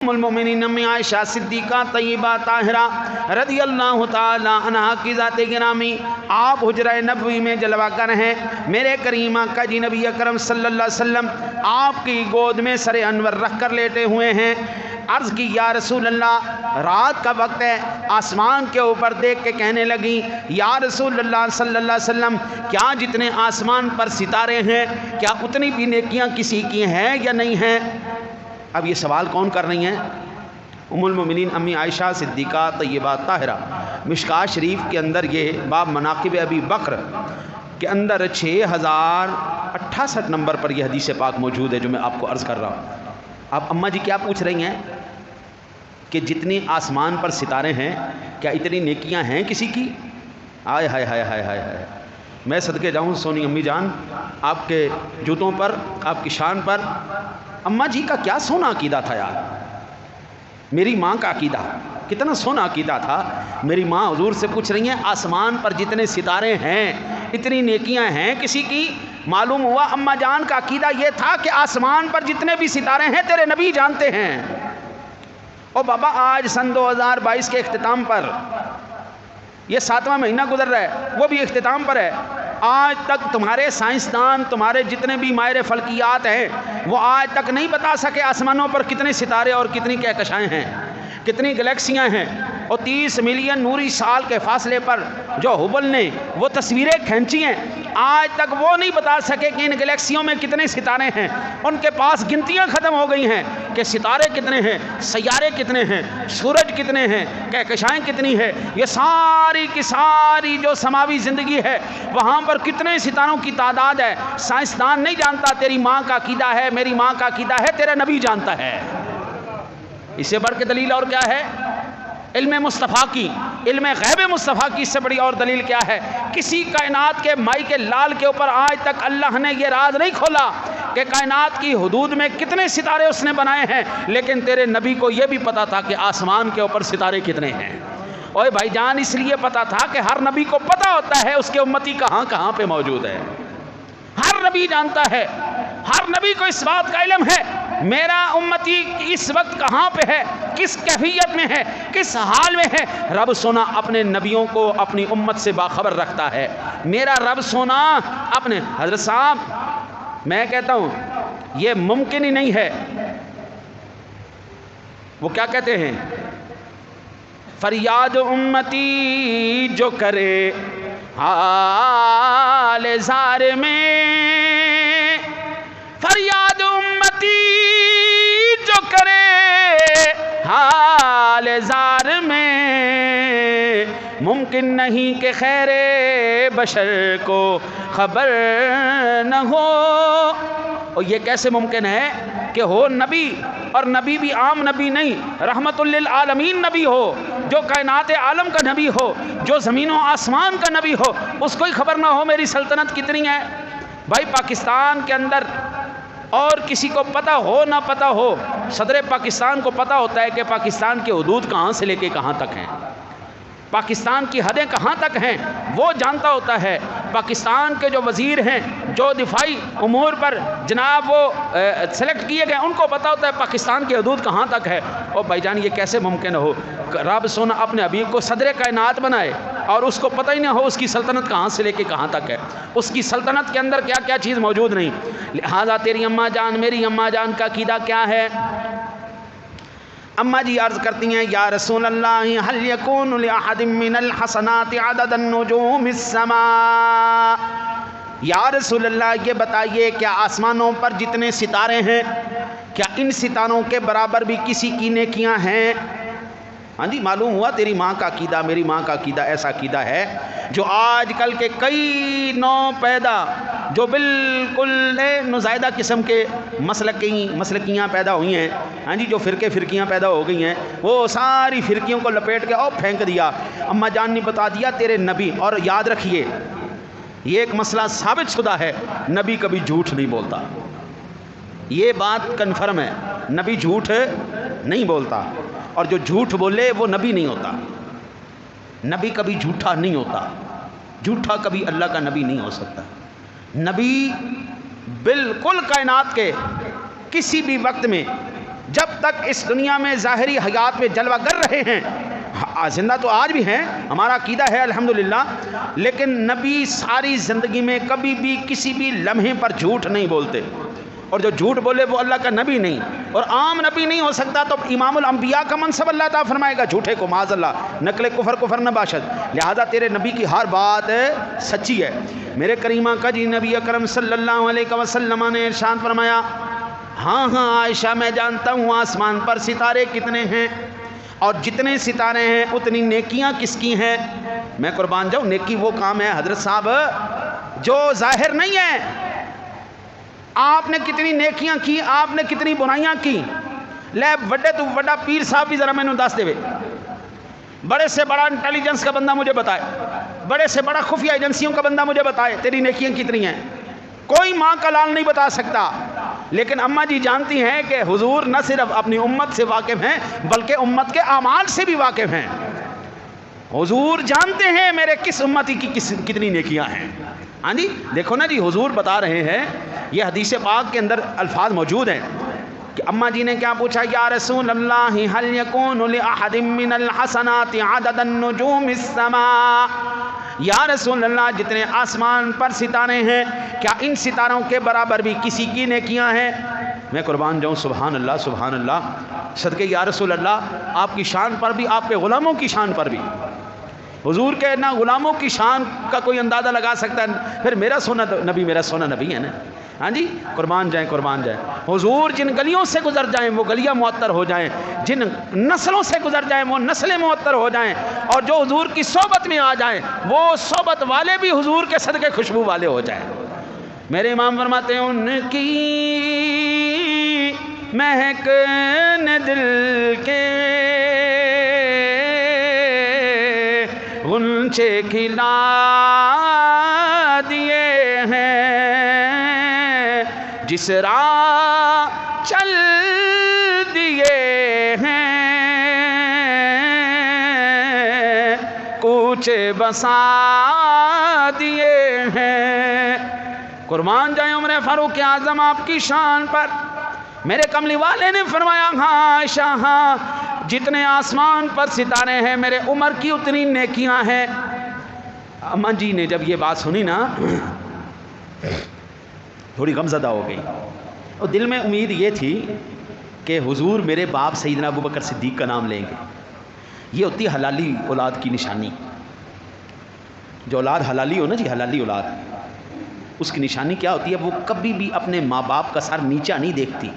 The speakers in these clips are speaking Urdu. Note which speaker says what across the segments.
Speaker 1: المومنین امی عائشہ صدیقہ طیبہ طاہرہ رضی اللہ تعالی عنہ کی ذات گرامی، آپ حجرہ نبوی میں جلوہ گر ہیں۔ میرے کریم آقا جی نبی اکرم صلی اللہ علیہ وسلم آپ کی گود میں سر انور رکھ کر لیٹے ہوئے ہیں۔ عرض کی یا رسول اللہ، رات کا وقت ہے، آسمان کے اوپر دیکھ کے کہنے لگی یا رسول اللہ صلی اللہ علیہ وسلم، کیا جتنے آسمان پر ستارے ہیں کیا اتنی بھی نیکیاں کسی کی ہیں یا نہیں ہیں؟ اب یہ سوال کون کر رہی ہیں؟ ام المومنین امی عائشہ صدیقہ طیبہ طاہرہ۔ مشکوٰۃ شریف کے اندر یہ باب مناقب ابی بکر کے اندر 6068 نمبر پر یہ حدیث پاک موجود ہے جو میں آپ کو عرض کر رہا ہوں۔ اب اماں جی کیا پوچھ رہی ہیں کہ جتنی آسمان پر ستارے ہیں کیا اتنی نیکیاں ہیں کسی کی؟ آئے ہائے ہائے ہائے ہائے ہائے، میں صدقے جاؤں سونی امی جان آپ کے جوتوں پر، آپ کی شان پر۔ اماں جی کا کیا سونا عقیدہ تھا یار، میری ماں کا عقیدہ کتنا سونا عقیدہ تھا۔ میری ماں حضور سے پوچھ رہی ہیں آسمان پر جتنے ستارے ہیں اتنی نیکیاں ہیں کسی کی؟ معلوم ہوا اماں جان کا عقیدہ یہ تھا کہ آسمان پر جتنے بھی ستارے ہیں تیرے نبی جانتے ہیں۔ اور بابا آج سن 2022 کے اختتام پر یہ 7واں مہینہ گزر رہا ہے، وہ بھی اختتام پر ہے۔ آج تک تمہارے سائنسدان، تمہارے جتنے بھی ماہر فلکیات ہیں، وہ آج تک نہیں بتا سکے آسمانوں پر کتنے ستارے اور کتنی کہکشائیں ہیں، کتنی گلیکسیاں ہیں۔ اور 30 ملین نوری سال کے فاصلے پر جو ہبل نے وہ تصویریں کھینچی ہیں، آج تک وہ نہیں بتا سکے کہ ان گلیکسیوں میں کتنے ستارے ہیں۔ ان کے پاس گنتیاں ختم ہو گئی ہیں کہ ستارے کتنے ہیں، سیارے کتنے ہیں، سورج کتنے ہیں، کہکشائیں کتنی ہے، یہ ساری کی ساری جو سماوی زندگی ہے وہاں پر کتنے ستاروں کی تعداد ہے، سائنسدان نہیں جانتا۔ تیری ماں کا عقیدہ ہے، میری ماں کا عقیدہ ہے، تیرا نبی جانتا ہے۔ اس سے بڑھ کے دلیل اور کیا ہے؟ علم مصطفیٰ کی، علم غیب مصطفیٰ کی اس سے بڑی اور دلیل کیا ہے؟ کسی کائنات کے مائی کے لال کے اوپر آج تک اللہ نے یہ راز نہیں کھولا کہ کائنات کی حدود میں کتنے ستارے اس نے بنائے ہیں، لیکن تیرے نبی کو یہ بھی پتا تھا کہ آسمان کے اوپر ستارے کتنے ہیں۔ اوے بھائی جان، اس لیے پتا تھا کہ ہر نبی کو پتا ہوتا ہے اس کے امتی کہاں کہاں پہ موجود ہے۔ ہر نبی جانتا ہے، ہر نبی کو اس بات کا علم ہے میرا امتی اس وقت کہاں پہ ہے، کس کیفیت میں ہے، کس حال میں ہے۔ رب سونا اپنے نبیوں کو اپنی امت سے باخبر رکھتا ہے۔ میرا رب سونا اپنے حضرت صاحب، میں کہتا ہوں یہ ممکن ہی نہیں ہے۔ وہ کیا کہتے ہیں؟ فریاد امتی جو کرے حال زار میں، فریاد امتی جو کرے حال زار میں، ممکن نہیں کہ خیر بشر کو خبر نہ ہو۔ اور یہ کیسے ممکن ہے کہ ہو نبی، اور نبی بھی عام نبی نہیں، رحمت للعالمین نبی ہو، جو کائنات عالم کا نبی ہو، جو زمین و آسمان کا نبی ہو، اس کو ہی خبر نہ ہو میری سلطنت کتنی ہے۔ بھائی پاکستان کے اندر اور کسی کو پتہ ہو نہ پتہ ہو، صدر پاکستان کو پتہ ہوتا ہے کہ پاکستان کی حدود کہاں سے لے کے کہاں تک ہیں، پاکستان کی حدیں کہاں تک ہیں وہ جانتا ہوتا ہے۔ پاکستان کے جو وزیر ہیں، جو دفاعی امور پر جناب وہ سلیکٹ کیے گئے، ان کو پتہ ہوتا ہے پاکستان کی حدود کہاں تک ہے۔ اور بھائی جان یہ کیسے ممکن ہو رب سونا اپنے حبیب کو صدر کائنات بنائے اور اس کو پتہ ہی نہ ہو اس کی سلطنت کہاں سے لے کے کہاں تک ہے، اس کی سلطنت کے اندر کیا کیا چیز موجود نہیں۔ لہٰذا تیری اماں جان، میری اماں جان کا عقیدہ کیا ہے؟ اماں جی عرض کرتی ہیں یا رسول اللہ هل يكون لأحد من الحسنات عدد النجوم السماء، یا رسول اللہ یہ بتائیے کیا آسمانوں پر جتنے ستارے ہیں کیا ان ستاروں کے برابر بھی کسی کی نیکیاں ہیں؟ ہاں جی، معلوم ہوا تیری ماں کا عقیدہ، میری ماں کا عقیدہ ایسا عقیدہ ہے جو آج کل کے کئی نو پیدا جو بالکل نزائدہ قسم کے مسلکیاں پیدا ہوئی ہیں، ہاں جی، جو فرقیاں پیدا ہو گئی ہیں، وہ ساری فرقیوں کو لپیٹ کے اور پھینک دیا۔ اماں جان نے بتا دیا تیرے نبی، اور یاد رکھیے یہ ایک مسئلہ ثابت شدہ ہے، نبی کبھی جھوٹ نہیں بولتا، یہ بات کنفرم ہے، نبی جھوٹ نہیں بولتا، اور جو جھوٹ بولے وہ نبی نہیں ہوتا۔ نبی کبھی جھوٹا نہیں ہوتا، جھوٹا کبھی اللہ کا نبی نہیں ہو سکتا۔ نبی بالکل کائنات کے کسی بھی وقت میں جب تک اس دنیا میں ظاہری حیات میں جلوہ گر رہے ہیں، زندہ تو آج بھی ہیں، ہمارا عقیدہ ہے الحمدللہ، لیکن نبی ساری زندگی میں کبھی بھی کسی بھی لمحے پر جھوٹ نہیں بولتے، اور جو جھوٹ بولے وہ اللہ کا نبی نہیں، اور عام نبی نہیں ہو سکتا تو امام الانبیاء کا منصب اللہ تعالیٰ فرمائے گا جھوٹے کو معاذ اللہ، نقل کفر نہ باشد، لہذا تیرے نبی کی ہر بات سچی ہے۔ میرے کریمہ کا جی نبی اکرم صلی اللہ علیہ وسلم نے ارشاد فرمایا، ہاں عائشہ میں جانتا ہوں آسمان پر ستارے کتنے ہیں، اور جتنے ستارے ہیں اتنی نیکیاں کس کی ہیں؟ میں قربان جاؤں، نیکی وہ کام ہے حضرت صاحب جو ظاہر نہیں ہے۔ آپ نے کتنی نیکیاں کی، آپ نے کتنی بنائیاں کی، لے وڈے تو وڈا پیر صاحب بھی ذرا میں نے دس دے وے، بڑے سے بڑا انٹیلیجنس کا بندہ مجھے بتائے، بڑے سے بڑا خفیہ ایجنسیوں کا بندہ مجھے بتائے تیری نیکیاں کتنی ہیں، کوئی ماں کا لال نہیں بتا سکتا۔ لیکن اماں جی جانتی ہیں کہ حضور نہ صرف اپنی امت سے واقف ہیں بلکہ امت کے اعمال سے بھی واقف ہیں، حضور جانتے ہیں میرے کس امتی کی کتنی نیکیاں ہیں۔ ہاں جی دیکھو نا جی، حضور بتا رہے ہیں، یہ حدیث پاک کے اندر الفاظ موجود ہیں کہ اماں جی نے کیا پوچھا، یا رسول اللہ هل يكون لأحد من الحسنات عدد النجوم السماء، یا رسول اللہ جتنے آسمان پر ستارے ہیں کیا ان ستاروں کے برابر بھی کسی کی نیکیاں ہیں؟ میں قربان جاؤں سبحان اللہ سبحان اللہ، صدقے یا رسول اللہ آپ کی شان پر بھی، آپ کے غلاموں کی شان پر بھی، حضور کے نہ غلاموں کی شان کا کوئی اندازہ لگا سکتا ہے، پھر میرا سونا نبی میرا سونا نبی ہے نا۔ ہاں جی قربان جائیں قربان جائیں، حضور جن گلیوں سے گزر جائیں وہ گلیاں معطر ہو جائیں، جن نسلوں سے گزر جائیں وہ نسلیں معطر ہو جائیں، اور جو حضور کی صحبت میں آ جائیں وہ صحبت والے بھی حضور کے صدقے خوشبو والے ہو جائیں۔ میرے امام فرماتے ہیں ان کی مہک نے دل کے غنچے کھلا دیے ہیں، جس راہ چل دیے ہیں کوچے بسا دیے ہیں۔ قربان جائیں عمر فاروق اعظم آپ کی شان پر، میرے کملی والے نے فرمایا ہاں عائشہ ہاں، جتنے آسمان پر ستارے ہیں میرے عمر کی اتنی نیکیاں ہیں۔ اماں جی نے جب یہ بات سنی نا تھوڑی غمزدہ ہو گئی، اور دل میں امید یہ تھی کہ حضور میرے باپ سیدنا ابو بکر صدیق کا نام لیں گے، یہ ہوتی ہے حلالی اولاد کی نشانی، جو اولاد حلالی ہو نا جی، حلالی اولاد، اس کی نشانی کیا ہوتی ہے؟ وہ کبھی بھی اپنے ماں باپ کا سر نیچا نہیں دیکھتی،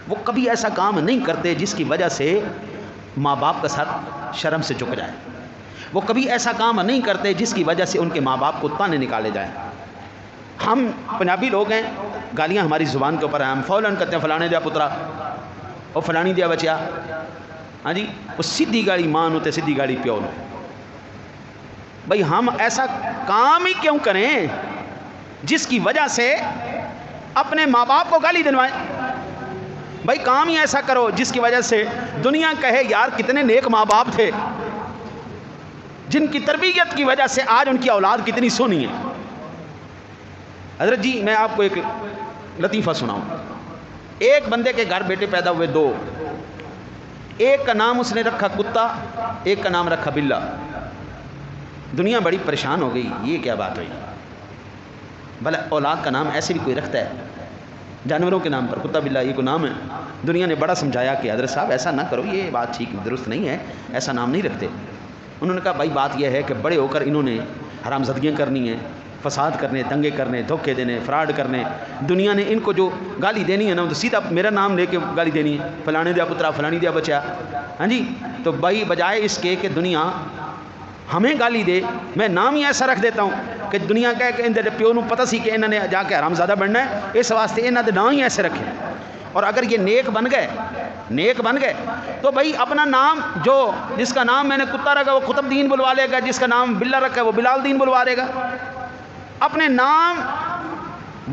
Speaker 1: وہ کبھی ایسا کام نہیں کرتے جس کی وجہ سے ماں باپ کا سر شرم سے جھک جائے، وہ کبھی ایسا کام نہیں کرتے جس کی وجہ سے ان کے ماں باپ کو تانے نکالے جائیں۔ ہم پنجابی لوگ ہیں، گالیاں ہماری زبان کے اوپر ہیں، ہم فوراً کہتے ہیں فلانے دیا پترا اور فلانی دیا بچیا، ہاں جی وہ سیدھی گاڑی ماں ہوتے سیدھی گاڑی پیو نو۔ بھائی ہم ایسا کام ہی کیوں کریں جس کی وجہ سے اپنے ماں باپ کو گالی دلوائیں؟ بھائی کام ہی ایسا کرو جس کی وجہ سے دنیا کہے یار کتنے نیک ماں باپ تھے، جن کی تربیت کی وجہ سے آج ان کی اولاد کتنی سونی ہے۔ حضرت جی میں آپ کو ایک لطیفہ سناؤں، ایک بندے کے گھر بیٹے پیدا ہوئے دو، ایک کا نام اس نے رکھا کتا، ایک کا نام رکھا بلا۔ دنیا بڑی پریشان ہو گئی، یہ کیا بات ہوئی؟ بھلا اولاد کا نام ایسے بھی کوئی رکھتا ہے؟ جانوروں کے نام پر کتا بلا یہ کوئی نام ہے؟ دنیا نے بڑا سمجھایا کہ حضرت صاحب ایسا نہ کرو، یہ بات ٹھیک درست نہیں ہے، ایسا نام نہیں رکھتے۔ انہوں نے کہا بھائی بات یہ ہے کہ بڑے ہو کر انہوں نے حرام زدگیاں کرنی ہیں، فساد کرنے، دنگے کرنے، دھوکے دینے، فراڈ کرنے، دنیا نے ان کو جو گالی دینی ہے نا تو سیدھا میرا نام لے کے گالی دینی ہے، فلانے دیا پترا فلانی دیا بچیا۔ ہاں جی تو بھائی بجائے اس کے کہ دنیا ہمیں گالی دے، میں نام ہی ایسا رکھ دیتا ہوں کہ دنیا کہے کہ ان دے پیو نو پتہ سی کہ انہوں نے جا کے حرام زادہ بننا ہے، اس واسطے انہوں نے نام ہی ایسے رکھے۔ اور اگر یہ نیک بن گئے تو بھائی اپنا نام جو جس کا نام میں نے کتا رکھا وہ قطب دین بلوا لے گا، جس کا نام بلا رکھا ہے وہ بلال دین بلوا لے گا۔ اپنے نام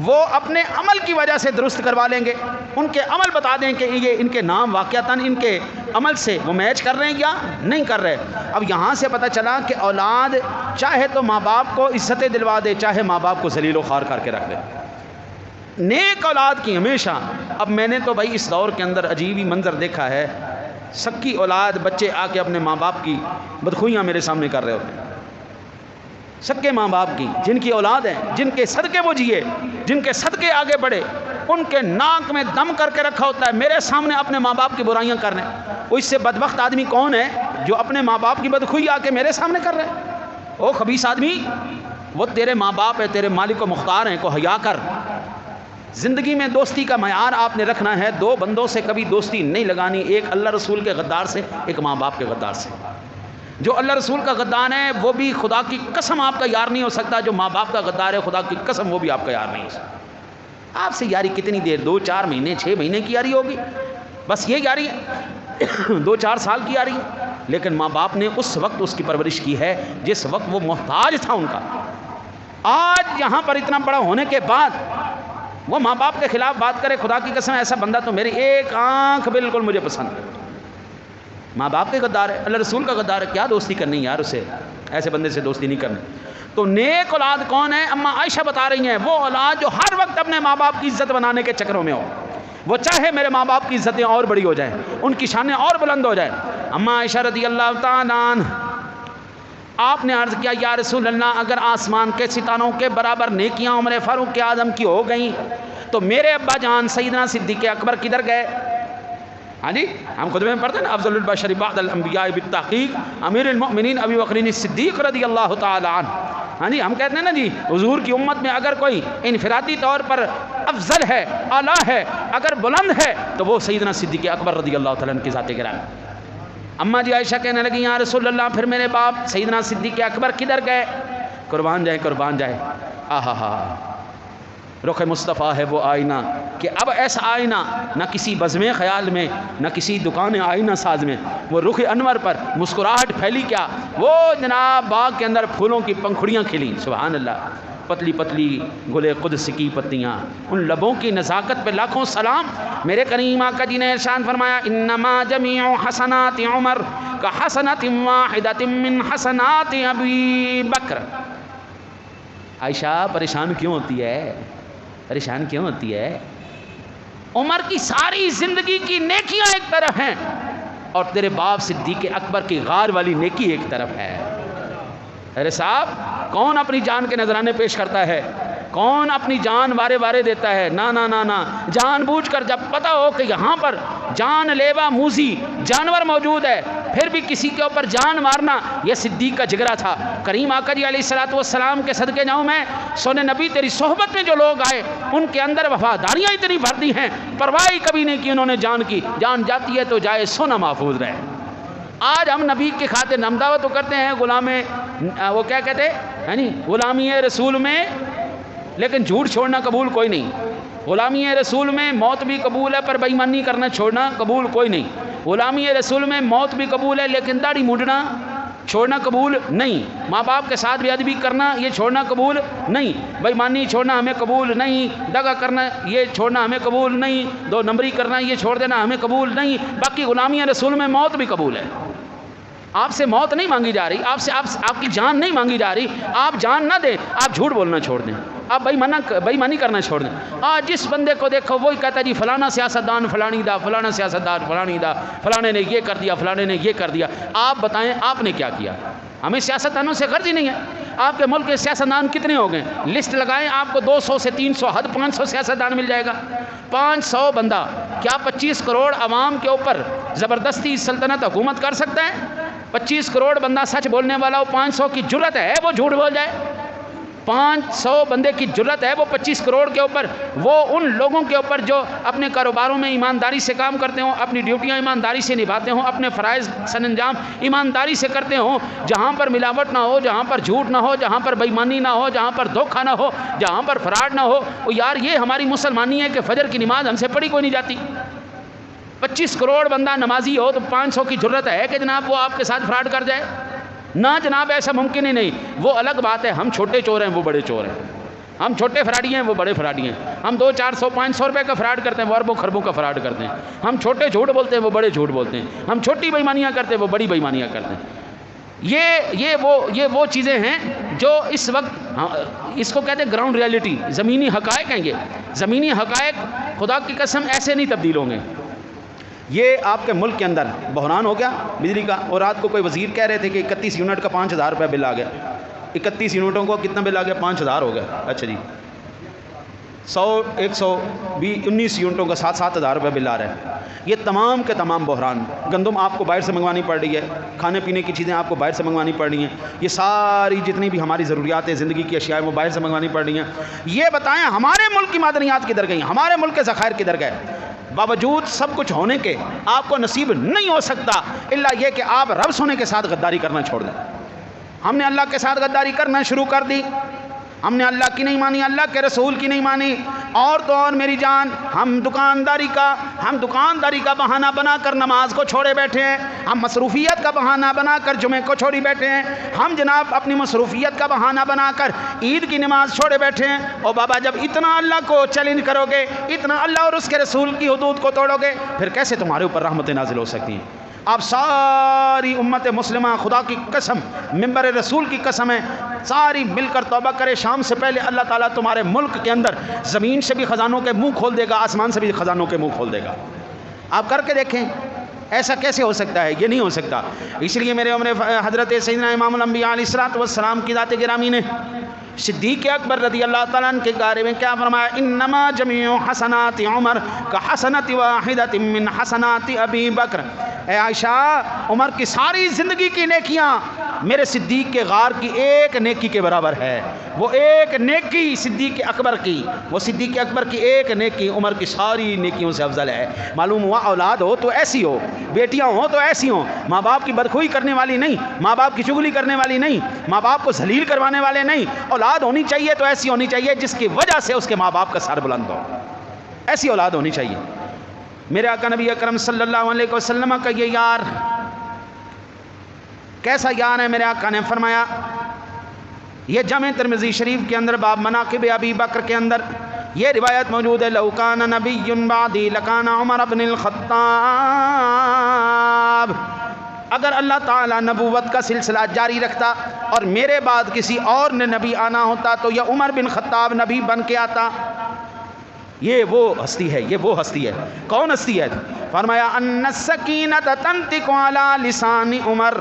Speaker 1: وہ اپنے عمل کی وجہ سے درست کروا لیں گے، ان کے عمل بتا دیں کہ یہ ان کے نام واقعتاً ان کے عمل سے وہ میچ کر رہے ہیں یا نہیں کر رہے۔ اب یہاں سے پتہ چلا کہ اولاد چاہے تو ماں باپ کو عزت دلوا دے، چاہے ماں باپ کو ذلیل و خوار کر کے رکھ دے۔ نیک اولاد کی ہمیشہ. اب میں نے تو بھائی اس دور کے اندر عجیب ہی منظر دیکھا ہے. سکی اولاد بچے آ کے اپنے ماں باپ کی بدخوئیاں میرے سامنے کر رہے ہوتے ہیں. سکے ماں باپ کی جن کی اولاد ہیں، جن کے صدقے وہ جیے، جن کے صدقے آگے بڑھے، ان کے ناک میں دم کر کے رکھا ہوتا ہے، میرے سامنے اپنے ماں باپ کی برائیاں کر رہے ہیں. وہ اس سے بدبخت آدمی کون ہے جو اپنے ماں باپ کی بدخوئی آ کے میرے سامنے کر رہے ہیں؟ او خبیث آدمی، وہ تیرے ماں باپ ہے، تیرے مالک و مختار ہیں، کو حیا کر. زندگی میں دوستی کا معیار آپ نے رکھنا ہے. دو بندوں سے کبھی دوستی نہیں لگانی، ایک اللہ رسول کے غدار سے، ایک ماں باپ کے غدار سے. جو اللہ رسول کا غدار ہے وہ بھی خدا کی قسم آپ کا یار نہیں ہو سکتا. جو ماں باپ کا غدار ہے خدا کی قسم وہ بھی آپ کا یار نہیں ہو سکتا. آپ سے یاری کتنی دیر، 2-4 مہینے 6 مہینے کی یاری ہوگی، بس یہ یاری ہے. 2-4 سال کی یاری ہے. لیکن ماں باپ نے اس وقت اس کی پرورش کی ہے جس وقت وہ محتاج تھا ان کا. آج یہاں پر اتنا بڑا ہونے کے بعد وہ ماں باپ کے خلاف بات کرے، خدا کی قسم ایسا بندہ تو میری ایک آنکھ بالکل مجھے پسند ہے. ماں باپ کے غدار ہے، اللہ رسول کا غدار ہے، کیا دوستی کرنی یار اسے؟ ایسے بندے سے دوستی نہیں کرنی. تو نیک اولاد کون ہے؟ اما عائشہ بتا رہی ہیں وہ اولاد جو ہر وقت اپنے ماں باپ کی عزت بنانے کے چکروں میں ہو. وہ چاہے میرے ماں باپ کی عزتیں اور بڑی ہو جائیں، ان کی شانیں اور بلند ہو جائیں. اما عائشہ رضی اللہ تعالیٰ عنہ آپ نے عرض کیا یا رسول اللہ اگر آسمان کے ستاروں کے برابر نیکیاں عمر فاروق اعظم کی ہو گئیں تو میرے ابا جان سیدنا صدیق اکبر کدھر گئے؟ ہاں جی، ہم خود میں پڑھتے ہیں نا، افضل البشر بعد الانبیاء بالتحقیق امیر المؤمنین ابی بکر الصدیق رضی اللہ تعالی عنہ. ہاں جی، ہم کہتے ہیں نا جی حضور کی امت میں اگر کوئی انفرادی طور پر افضل ہے، اعلیٰ ہے، اگر بلند ہے تو وہ سیدنا صدیق اکبر رضی اللہ تعالیٰ عنہ کی ذات گرامی. اماں جی عائشہ کہنے لگی یا رسول اللہ پھر میرے باپ سیدنا صدیق اکبر کدھر گئے؟ قربان جائے قربان جائے. آہا ہا، رخ مصطفیٰ ہے وہ آئینہ کہ اب ایسا آئینہ نہ کسی بزم خیال میں، نہ کسی دکان آئینہ ساز میں. وہ رخ انور پر مسکراہٹ پھیلی کیا، وہ جناب باغ کے اندر پھولوں کی پنکھڑیاں کھلیں. سبحان اللہ. پتلی پتلی گلے قدس کی پتیاں، ان لبوں کی نزاکت پہ لاکھوں سلام. میرے کریم آقا جی نے ارشاد فرمایا انما جمیع حسنات عمر کحسنۃ واحدۃ من حسنات ابی بکر. عائشہ پریشان کیوں ہوتی ہے؟ پریشان کیوں ہوتی ہے؟ عمر کی ساری زندگی کی نیکیاں ایک طرف ہیں اور تیرے باپ صدیق اکبر کی غار والی نیکی ایک طرف ہے. ارے صاحب، کون اپنی جان کے نذرانے پیش کرتا ہے؟ کون اپنی جان وارے وارے دیتا ہے؟ نا نا نا نا. جان بوجھ کر جب پتہ ہو کہ یہاں پر جان لیوا موذی جانور موجود ہے پھر بھی کسی کے اوپر جان مارنا یہ صدیق کا جگرا تھا. کریم آقا جی علیہ الصلوۃ والسلام کے صدقے جاؤں میں سونے نبی تیری صحبت میں جو لوگ آئے ان کے اندر وفاداریاں اتنی بھر دی ہیں، پرواہ کبھی نہیں کی انہوں نے جان کی. جان جاتی ہے تو جائے سونا محفوظ رہے. آج ہم نبی کی خاطر ہم دعوت تو کرتے ہیں غلام وہ کیا کہتے ہیں یعنی غلامی رسول میں، لیکن جھوٹ چھوڑنا قبول کوئی نہیں. غلامی رسول میں موت بھی قبول ہے پر بے ایمانی کرنا چھوڑنا قبول کوئی نہیں. غلامی رسول میں موت بھی قبول ہے لیکن داڑھی مونڈنا چھوڑنا قبول نہیں. ماں باپ کے ساتھ بے ادبی کرنا یہ چھوڑنا قبول نہیں. بے ایمانی چھوڑنا ہمیں قبول نہیں. دغا کرنا یہ چھوڑنا ہمیں قبول نہیں. 2 نمبری کرنا یہ چھوڑ دینا ہمیں قبول نہیں. باقی غلامی رسول میں موت بھی قبول ہے. آپ سے موت نہیں مانگی جا رہی، آپ کی جان نہیں مانگی جا رہی. آپ جان نہ دیں، آپ جھوٹ بولنا چھوڑ دیں، آپ بے ایمانی کرنا چھوڑ دیں. آج جس بندے کو دیکھو وہی کہتا ہے جی فلانا سیاستدان فلانی دا، فلانا سیاستدان فلانی دا، فلانے نے یہ کر دیا، فلانے نے یہ کر دیا. آپ بتائیں آپ نے کیا کیا؟ ہمیں سیاستدانوں سے غرض ہی نہیں ہے. آپ کے ملک کے سیاستدان کتنے ہو گئے؟ لسٹ لگائیں، آپ کو 200 سے 300 حد 500 سیاستدان مل جائے گا. 500 بندہ کیا 25 کروڑ عوام کے اوپر زبردستی سلطنت حکومت کر سکتا ہے؟ 25 کروڑ بندہ سچ بولنے والا، وہ 500 کی جرت ہے وہ جھوٹ بول جائے؟ 500 بندے کی جرت ہے وہ 25 کروڑ کے اوپر، وہ ان لوگوں کے اوپر جو اپنے کاروباروں میں ایمانداری سے کام کرتے ہوں، اپنی ڈیوٹیاں ایمانداری سے نبھاتے ہوں، اپنے فرائض سر انجام ایمانداری سے کرتے ہوں، جہاں پر ملاوٹ نہ ہو، جہاں پر جھوٹ نہ ہو، جہاں پر بے ایمانی نہ ہو، جہاں پر دھوکہ نہ ہو، جہاں پر فراڈ نہ ہو. وہ یار یہ ہماری مسلمانی ہے کہ فجر کی نماز ہم سے پڑھی کوئی نہیں جاتی. 25 کروڑ بندہ نمازی ہو تو 500 کی ضرورت ہے کہ جناب وہ آپ کے ساتھ فراڈ کر جائے؟ نہ جناب، ایسا ممکن ہی نہیں. وہ الگ بات ہے، ہم چھوٹے چور ہیں وہ بڑے چور ہیں، ہم چھوٹے فراڈی ہیں وہ بڑے فراڈی ہیں. ہم 200 400 500 روپے کا فراڈ کرتے ہیں، وہ اربوں خربوں کا فراڈ کرتے ہیں. ہم چھوٹے جھوٹ بولتے ہیں وہ بڑے جھوٹ بولتے ہیں. ہم چھوٹی بےایمانیاں کرتے ہیں وہ بڑی بےایمانیاں کرتے ہیں. یہ وہ چیزیں ہیں جو اس وقت اس کو کہتے ہیں گراؤنڈ ریالٹی، زمینی حقائق ہیں یہ زمینی حقائق خدا کی قسم ایسے نہیں تبدیل ہوں گے۔ یہ آپ کے ملک کے اندر بحران ہو گیا بجلی کا، اور رات کو کوئی وزیر کہہ رہے تھے کہ 31 یونٹ کا 5,000 روپے بل آ گیا۔ 31 یونٹوں کو کتنا بل آ گیا؟ 5,000 ہو گیا۔ اچھا جی 19 یونٹوں کا 7,000 روپے بل آ رہا ہے۔ یہ تمام کے تمام بحران، گندم آپ کو باہر سے منگوانی پڑ رہی ہے، کھانے پینے کی چیزیں آپ کو باہر سے منگوانی پڑ رہی ہیں، یہ ساری جتنی بھی ہماری ضروریات ہیں زندگی کی اشیاء وہ باہر سے منگوانی پڑ رہی ہیں۔ یہ بتائیں ہمارے ملک کی معدنیات کدھر گئیں؟ ہمارے ملک کے ذخائر کدھر گئے؟ باوجود سب کچھ ہونے کے آپ کو نصیب نہیں ہو سکتا الا یہ کہ آپ رب سونے کے ساتھ غداری کرنا چھوڑ دیں۔ ہم نے اللہ کے ساتھ غداری کرنا شروع کر دی، ہم نے اللہ کی نہیں مانی، اللہ کے رسول کی نہیں مانی، اور تو اور میری جان ہم دکانداری کا بہانہ بنا کر نماز کو چھوڑے بیٹھے ہیں، ہم مصروفیت کا بہانہ بنا کر جمعے کو چھوڑی بیٹھے ہیں، ہم جناب اپنی مصروفیت کا بہانہ بنا کر عید کی نماز چھوڑے بیٹھے ہیں۔ اور بابا جب اتنا اللہ کو چیلنج کرو گے، اتنا اللہ اور اس کے رسول کی حدود کو توڑو گے، پھر کیسے تمہارے اوپر رحمتیں نازل ہو سکتی ہیں؟ آپ ساری امت مسلمہ خدا کی قسم منبر رسول کی قسم ہے ساری مل کر توبہ کرے، شام سے پہلے اللہ تعالیٰ تمہارے ملک کے اندر زمین سے بھی خزانوں کے منہ کھول دے گا، آسمان سے بھی خزانوں کے منہ کھول دے گا۔ آپ کر کے دیکھیں ایسا کیسے ہو سکتا ہے؟ یہ نہیں ہو سکتا۔ اس لیے میرے عمر حضرت سیدنا امام الانبیاء علیہ الصلوۃ والسلام کی ذات گرامی نے صدیق اکبر رضی اللہ تعالیٰ عنہ کے بارے میں کیا فرمایا؟ انما جمیع حسنات عمر کحسنۃ واحدۃ من حسنات ابی بکر۔ اے عائشہ، عمر کی ساری زندگی کی نیکیاں میرے صدیق کے غار کی ایک نیکی کے برابر ہے۔ وہ ایک نیکی صدیق اکبر کی، وہ صدیق اکبر کی ایک نیکی عمر کی ساری نیکیوں سے افضل ہے۔ معلوم ہوا اولاد ہو تو ایسی ہو، بیٹیاں ہوں تو ایسی ہوں، ماں باپ کی بدخوئی کرنے والی نہیں، ماں باپ کی چغلی کرنے والی نہیں، ماں باپ کو ذلیل کروانے والے نہیں۔ اولاد ہونی چاہیے تو ایسی ہونی چاہیے جس کی وجہ سے اس کے ماں باپ کا سر بلند ہو، ایسی اولاد ہونی چاہیے۔ میرے آقا نبی اکرم صلی اللہ علیہ وسلم کا یہ یار کیسا یار ہے؟ میرے آقا نے فرمایا، یہ جامع ترمذی شریف کے اندر باب مناقب ابی بکر کے اندر یہ روایت موجود ہے، لو کان نبی بعدی لکان عمر بن الخطاب۔ اگر اللہ تعالیٰ نبوت کا سلسلہ جاری رکھتا اور میرے بعد کسی اور نے نبی آنا ہوتا تو یہ عمر بن خطاب نبی بن کے آتا۔ یہ وہ ہستی ہے، یہ وہ ہستی ہے۔ کون ہستی ہے؟ فرمایا ان السکینۃ تنطق علی لسان عمر۔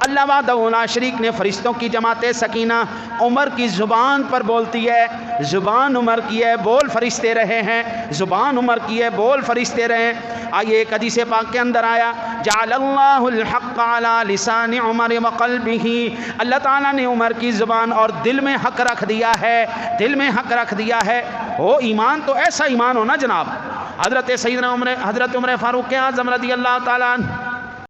Speaker 1: اللہ وحدہ لا شریک نے فرشتوں کی جماعت سکینہ عمر کی زبان پر بولتی ہے، زبان عمر کی ہے، بول فرشتے رہے ہیں، زبان عمر کی ہے، بول فرشتے رہے۔ آئیے ایک حدیث پاک کے اندر آیا، جعل اللہ الحق علی لسان عمر وقلبہ، اللہ تعالیٰ نے عمر کی زبان اور دل میں حق رکھ دیا ہے، دل میں حق رکھ دیا ہے۔ وہ ایمان تو ایسا ایمان ہونا جناب، حضرت سیدنا عمر، حضرت عمر فاروق اعظم رضی اللہ تعالیٰ عنہ